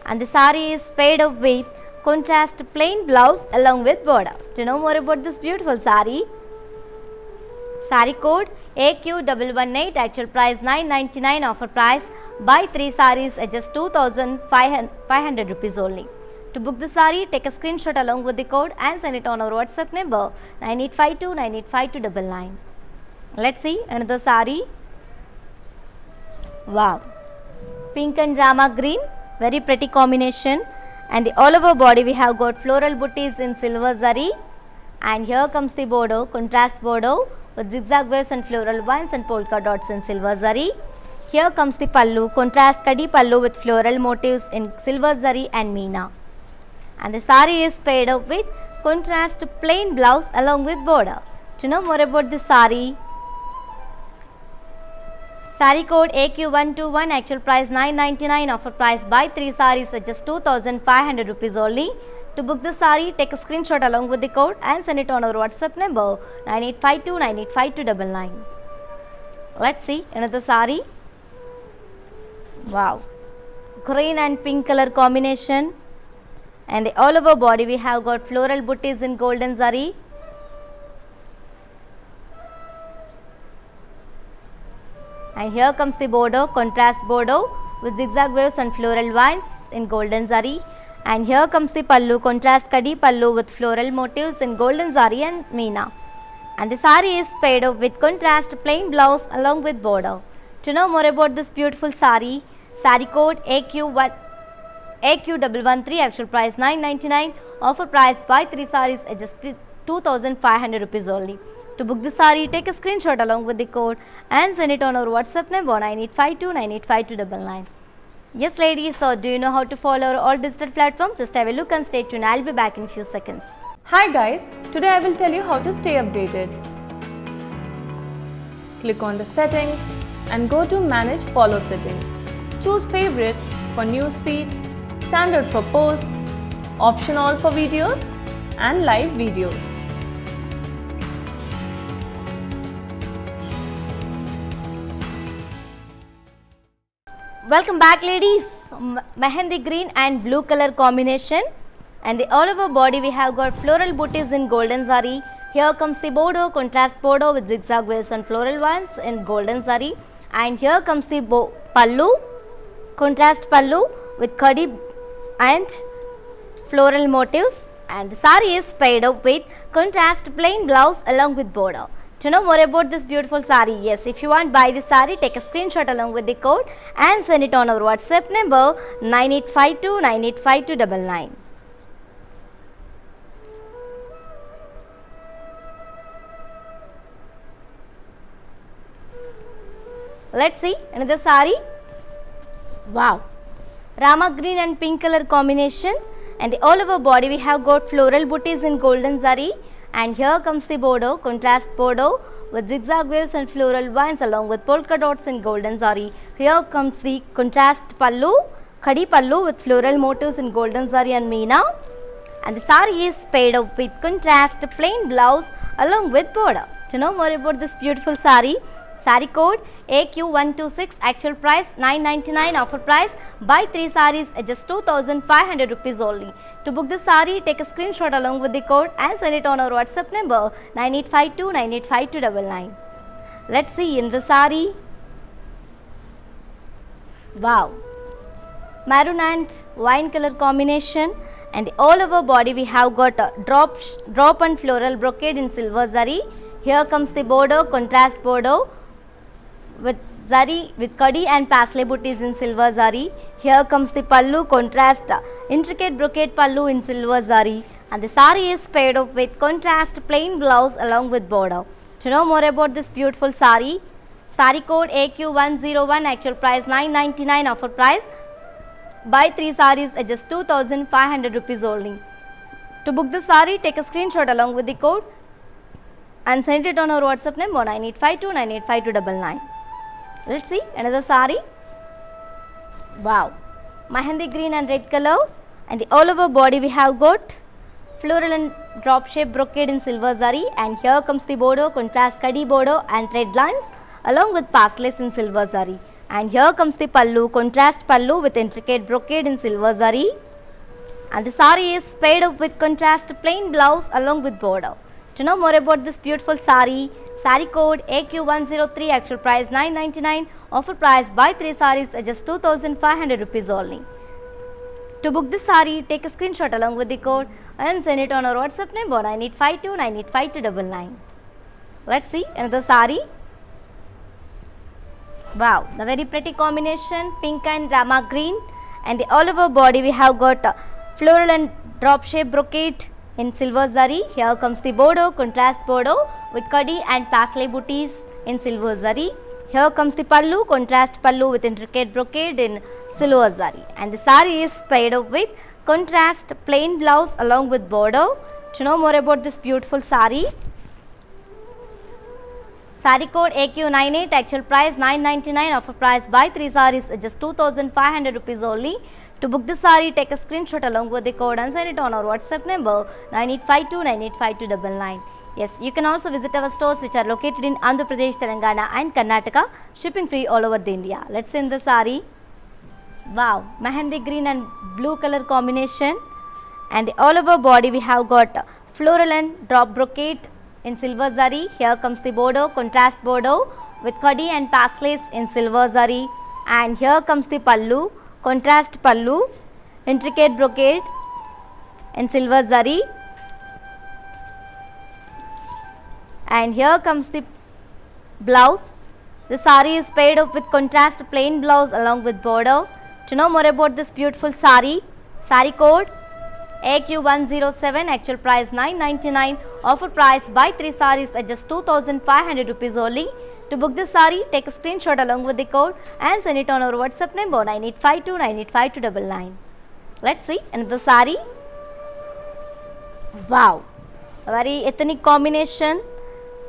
and the sari is paired up with contrast plain blouse along with border. To know more about this beautiful sari, sari code AQ118, actual price 999, offer price buy 3 sarees at just 2500 rupees only. To book the saree, take a screenshot along with the code and send it on our WhatsApp number 9852985299. Let's see another saree. Wow, pink and rama green, very pretty combination, and the all over body we have got floral booties in silver zari, and here comes the border, contrast border with zigzag waves and floral vines and polka dots in silver zari. Here comes the pallu, contrast kadi pallu with floral motifs in silver zari and meena, and the saree is paired up with contrast plain blouse along with border. To know more about the saree, saree code AQ121, actual price 999, offer price buy 3 sarees at just 2500 rupees only. To book the saree, take a screenshot along with the code and send it on our WhatsApp number 9852985299. Let's see another saree. Wow, green and pink color combination, and the all over body we have got floral booties in golden zari. And here comes the border, contrast border with zigzag waves and floral vines in golden zari. And here comes the pallu, contrast kadi pallu with floral motifs in golden zari and meena. And the saree is paired up with contrast plain blouse along with border. To know more about this beautiful saree, saree code AQ113, actual price 999, offer price buy 3 sarees at just 2500 rupees only. To book the saree, take a screenshot along with the code and send it on our WhatsApp number 9852985299. Yes ladies, so do you know how to follow our all digital platforms? Just have a look and stay tuned. I'll be back in a few seconds. Hi guys, today I will tell you how to stay updated. Click on the settings and go to manage follow settings. Choose favorites for newsfeed, standard for posts, option all for videos and live videos. Welcome back ladies. Mehendi green and blue color combination, and the all over body we have got floral booties in golden zari. Here comes the border, contrast border with zigzag waves and floral vines in golden zari. And here comes the pallu, contrast pallu with kadi and floral motifs, and the saree is paired up with contrast plain blouse along with border. To know more about this beautiful saree, yes, if you want buy this saree, take a screenshot along with the code and send it on our WhatsApp number 9852985299. Let's see another saree. Wow, rama green and pink color combination, and the all over body we have got floral booties in golden zari. And here comes the border, contrast border with zigzag waves and floral vines along with polka dots in golden zari. Here comes the contrast pallu, khadi pallu with floral motifs in golden zari and meena. And the saree is paired up with contrast plain blouse along with border. To know more about this beautiful saree, saree code AQ126, actual price 999, offer price buy 3 sarees at just 2500 rupees only. To book the saree, take a screenshot along with the code and send it on our WhatsApp number 9852985299. Let's see in the saree. Wow, maroon and wine color combination, and the all over body we have got a drop and floral brocade in silver zari. Here comes the border, contrast border with zari with kadi and pasle booties in silver zari. Here comes the pallu, contrast intricate brocade pallu in silver zari, and the saree is paired up with contrast plain blouse along with border. To know more about this beautiful saree, saree code AQ101, actual price 999, offer price buy 3 sarees at just 2500 rupees only. To book the saree, take a screenshot along with the code and send it on our WhatsApp number 9852985299. Let's see another saree. Wow, mehendi green and red color, and the all over body we have got floral and drop shape brocade in silver zari. And here comes the border, contrast kadi border and thread lines along with pasleys in silver zari. And here comes the pallu, contrast pallu with intricate brocade in silver zari, and the saree is paired up with contrast plain blouse along with border. To know more about this beautiful saree, Saree code AQ103, actual price 999, offer price buy 3 sarees at just 2500 rupees only. To book this saree, take a screenshot along with the code and send it on our WhatsApp number 9852985299. Let's see another saree. Wow, the very pretty combination, pink and rama green, and the all over body we have got floral and drop shape brocade in silver zari. Here comes the border, contrast border with kadi and paisley booties in silver zari. Here comes the pallu, contrast pallu with intricate brocade in silver zari, and the saree is paired up with contrast plain blouse along with border. To know more about this beautiful saree, saree code AQ98, actual price 999, offer price buy 3 sarees at just 2500 rupees only. To book this saree, take a screenshot along with the code and send it on our WhatsApp number 9852985299. Yes, you can also visit our stores which are located in Andhra Pradesh, Telangana and Karnataka, shipping free all over the India. Let's see in the saree. Wow, mehendi green and blue color combination, and the all over body we have got floral and drop brocade in silver zari. Here comes the border, contrast border with kadi and paisleys in silver zari, and here comes the pallu, contrast pallu, intricate brocade in silver zari, and here comes the blouse. The saree is paired up with contrast plain blouse along with border. To know more about this beautiful saree, saree code AQ107, actual price 999, offer price buy 3 sarees at just 2500 rupees only. To book this saree, take a screenshot along with the code and send it on our WhatsApp number 9852985299. Let's see another saree. Wow, a very ethnic combination,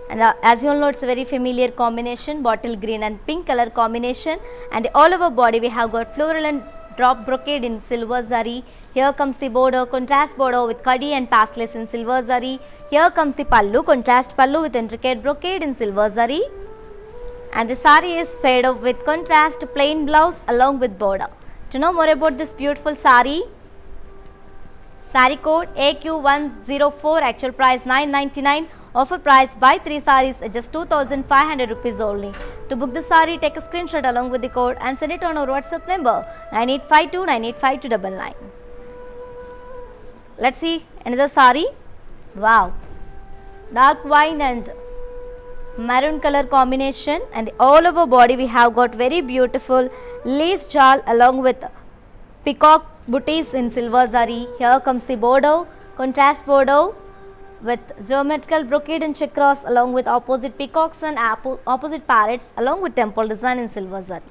and as you all know, it's a very familiar combination, bottle green and pink color combination, and the all over body we have got floral and drop brocade in silver zari. Here comes the border, contrast border with kadi and paisleys in silver zari. Here comes the pallu, contrast pallu with intricate brocade in silver zari, and the saree is paired up with contrast plain blouse along with border. To know more about this beautiful saree, saree code AQ104, actual price 999, offer price buy 3 sarees at just 2500 rupees only. To book the saree, take a screenshot along with the code and send it on our WhatsApp number 9852985299. Let's see another saree. Wow, dark wine and maroon color combination, and the all over body we have got very beautiful leaves jal along with peacock booties in silver zari. Here comes the border, contrast border with geometrical brocade and check cross along with opposite peacocks and opposite parrots along with temple design in silver zari.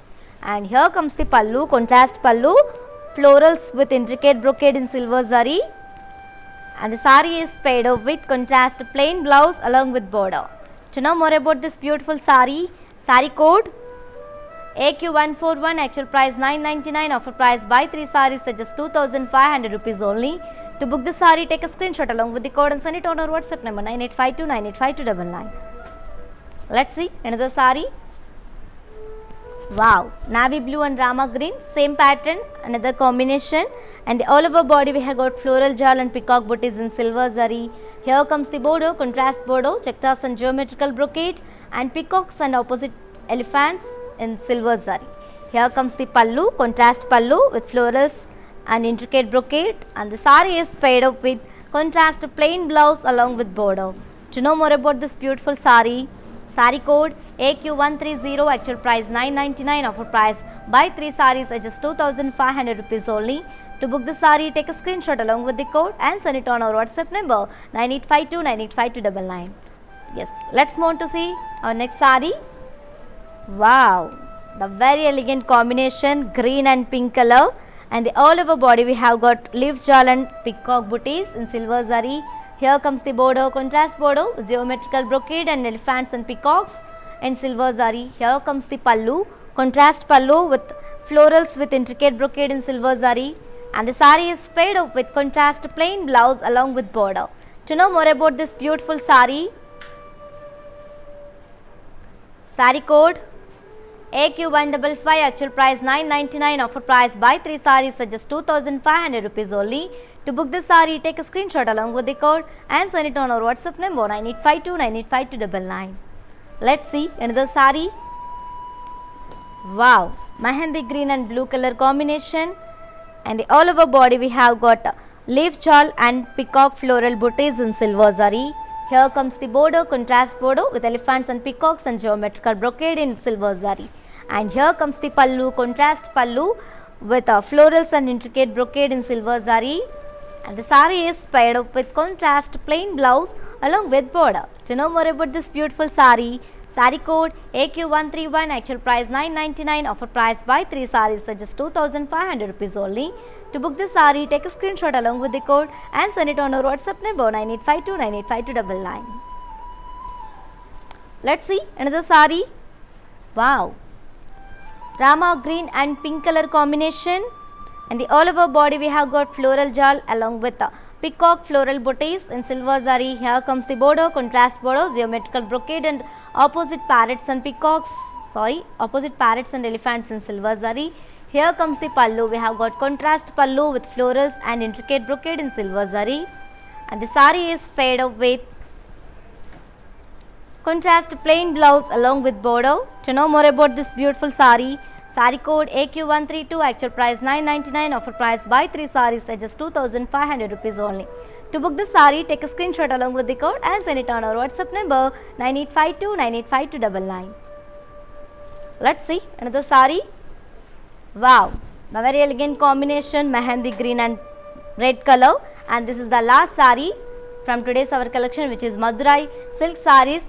And here comes the pallu, contrast pallu, florals with intricate brocade in silver zari, and the saree is paired up with contrast plain blouse along with border. To know more about this beautiful saree, saree code AQ141, actual price 999, offer price buy 3 sarees at just 2500 rupees only. To book the saree, take a screenshot along with the code and send it on our WhatsApp number 9852985299. Let's see another saree. Wow, navy blue and rama green, same pattern, another combination, and the all over body we have got floral jal and peacock booties in silver zari. Here comes the border, contrast border, check cross and geometrical brocade, and peacocks and opposite elephants in silver zari. Here comes the pallu, contrast pallu with florals and intricate brocade, and the saree is paired up with contrast plain blouse along with border. To know more about this beautiful saree, saree code AQ130, actual price 999, offer price buy 3 sarees at just 2500 rupees only. To book the saree, take a screenshot along with the code and send it on our WhatsApp number 9852985299. Yes, let's move on to see our next saree. Wow, the very elegant combination, green and pink color, and the all over body we have got leaf jal and peacock booties in silver zari. Here comes the border, contrast border with geometrical brocade and elephants and peacocks in silver zari. Here comes the pallu, contrast pallu with florals with intricate brocade in silver zari, and the saree is paired up with contrast plain blouse along with border. To know more about this beautiful saree, saree code AQ155, actual price 999, offer price buy 3 sarees at just 2500 rupees only. To book this saree, take a screenshot along with the code and send it on our WhatsApp number 9852985299. Let's see another saree. Wow, mehendi green and blue color combination, and the all over body we have got leaf shawl and peacock floral booties in silver zari. Here comes the border, contrast border with elephants and peacocks and geometrical brocade in silver zari. And here comes the pallu, contrast pallu with florals and intricate brocade in silver zari. And the saree is paired up with contrast plain blouse along with border. To know more about this beautiful saree, saree code AQ131, actual price 999, offer price buy 3 sarees at just 2500 rupees only. To book this saree, take a screenshot along with the code and send it on our WhatsApp number 9852985299. Let's see another saree. Wow, Rama green and pink color combination, and the all over body we have got floral jal along with peacock floral booties in silver zari. Here comes the border, contrast border, geometrical brocade and opposite parrots and elephants in silver zari. Here comes the pallu, we have got contrast pallu with florals and intricate brocade in silver zari, and the saree is paired up with contrast plain blouse along with border. To know more about this beautiful saree, saree code AQ132, actual price 999, offer price buy 3 sarees at just 2500 rupees only. To book this saree, take a screenshot along with the code and send it on our WhatsApp number 9852985299. Let's see another saree. Wow, the very elegant combination, mehendi green and red color, and this is the last saree from today's our collection, which is Madurai silk sarees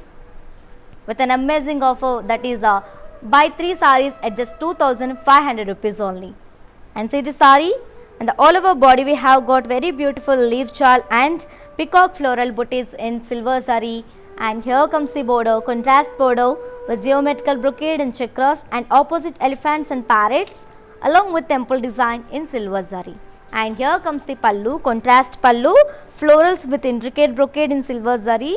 with an amazing offer, that is buy 3 sarees at just 2500 rupees only. And see the saree, and the all over body we have got very beautiful leaf shawl and peacock floral booties in silver saree. And here comes the border, contrast border with geometrical brocade and chakras and opposite elephants and parrots along with temple design in silver zari. And here comes the pallu, contrast pallu, florals with intricate brocade in silver zari,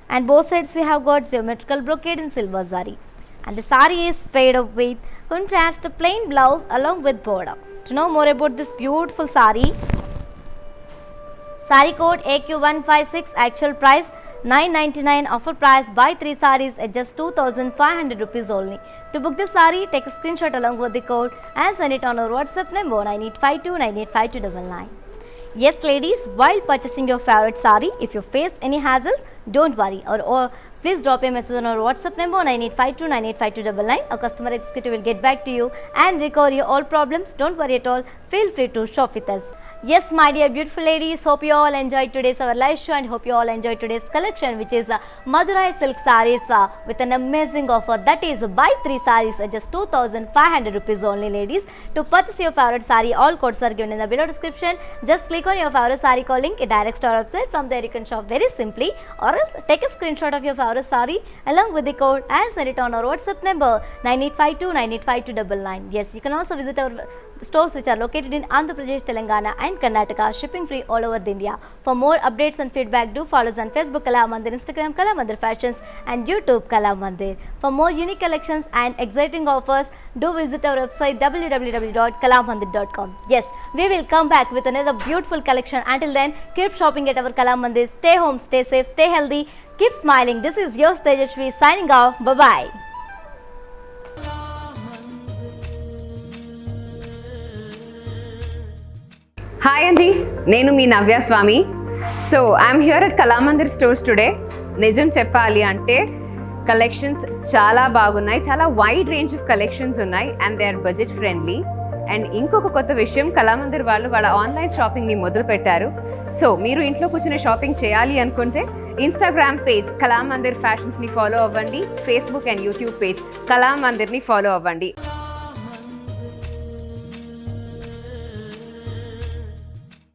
and both sides we have got geometrical brocade in silver zari. And the saree is paired up with contrast plain blouse along with border. To know more about this beautiful saree, saree code AQ156, actual price 999, offer price buy 3 sarees at just 2500 rupees only. To book this saree, take a screenshot along with the code and send it on our WhatsApp number 9852985299. Yes ladies, while purchasing your favorite saree, if you face any hassles, don't worry, or please drop a message on our WhatsApp number 9852985299. Our customer executive will get back to you and recover your all problems. Don't worry at all, feel free to shop with us. Yes, my dear beautiful ladies, hope you all enjoyed today's our live show and hope you all enjoyed today's collection, which is Madurai silk sarees with an amazing offer, that is buy 3 sarees at just 2500 rupees only ladies. To purchase your favorite saree, all codes are given in the below description. Just click on your favorite saree code link, it directs to our website. From there you can shop very simply, or else take a screenshot of your favorite saree along with the code and send it on our WhatsApp number 9852985299. Yes, you can also visit our stores which are located in Andhra Pradesh, Telangana and Karnataka, shipping free all over India. For more updates and feedback, do follow us on Facebook Kala Mandir, Instagram Kala Mandir Fashions and YouTube Kala Mandir. For more unique collections and exciting offers, do visit our website www.kalamandir.com. Yes, we will come back with another beautiful collection. Until then, keep shopping at our Kala Mandir. Stay home, stay safe, stay healthy, keep smiling. This is yours Tejashwi signing off. Bye-bye. Hi అండి, నేను మీ Navya Swami. So I'm here at Kalamandir stores today. నిజం చెప్పాలి అంటే collections చాలా బాగున్నాయి, చాలా wide range of collections ఉన్నాయి and they are budget friendly. And ఇంకొక కొత్త విషయం, కళామందిర్ వాళ్ళు వాళ్ళ ఆన్లైన్ షాపింగ్ని మొదలు పెట్టారు. సో మీరు ఇంట్లో కూర్చుని షాపింగ్ చేయాలి అనుకుంటే ఇన్స్టాగ్రామ్ పేజ్ కళామందిర్ ఫ్యాషన్స్ని ఫాలో అవ్వండి, ఫేస్బుక్ అండ్ యూట్యూబ్ పేజ్ కళామందిర్ని ఫాలో అవ్వండి.